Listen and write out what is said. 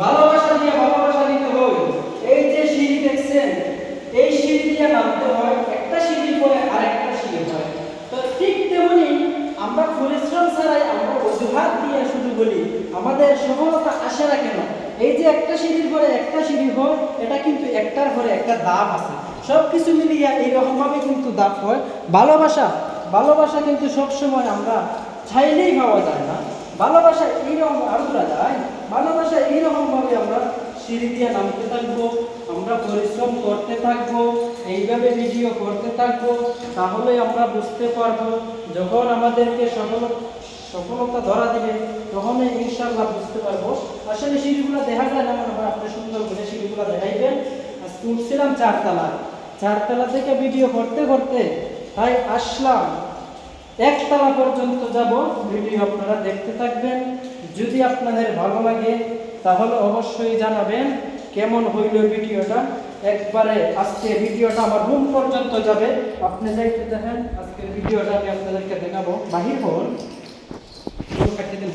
ভালোবাসা দিয়ে ভালোবাসা দিতে হয়। এই যে সিঁড়ি দেখছেন, এই সিঁড়ি দিয়ে নামতে হয়, একটা সিঁড়ির পরে আরেকটা সিঁড়ি হয়। তো ঠিক তেমনি আমরা পরিশ্রম ছাড়াই আমরা অজুহাত দিয়ে শুধু বলি আমাদের সফলতা আসে না কেন। এই যে একটা সিঁড়ির পরে একটা সিঁড়ি হয়, এটা কিন্তু একটার পরে একটা ধাপ আছে। সব কিছু মিলিয়ে এইরকমভাবে কিন্তু ধাপ হয়। ভালোবাসা ভালোবাসা কিন্তু সবসময় আমরা চাইলেই পাওয়া যায় না। ভালোবাসা এইরকম আরো করা যায়। ভালোবাসা এইরকমভাবে আমরা সিঁড়ি দিয়ে নামতে থাকবো, আমরা পরিশ্রম করতে থাকবো, এইভাবে ভিডিও করতে থাকবো, তাহলে আমরা বুঝতে পারবো। যখন আমাদেরকে সফলতা ধরা দিবে তখনই ইনশাআল্লাহ বুঝতে পারবো। আসলে সিঁড়িগুলো দেখা যায় না, মনে হয় আপনি সুন্দর করে সিঁড়িগুলো দেখাইবেন। আজকে উঠছিলাম চারতলা থেকে ভিডিও করতে করতে তাই আসলাম একতলা পর্যন্ত যাব। ভিডিও আপনারা দেখতে থাকবেন। যদি আপনাদের ভালো লাগে তাহলে অবশ্যই জানাবেন কেমন হইল ভিডিওটা। একবারে আজকে ভিডিওটা আমার রুম পর্যন্ত যাবে, আপনি যাইতে দেখেন। আজকের ভিডিওটা আমি আপনাদেরকে দেখাবো। বাহির হন, কাটিয়ে দিন।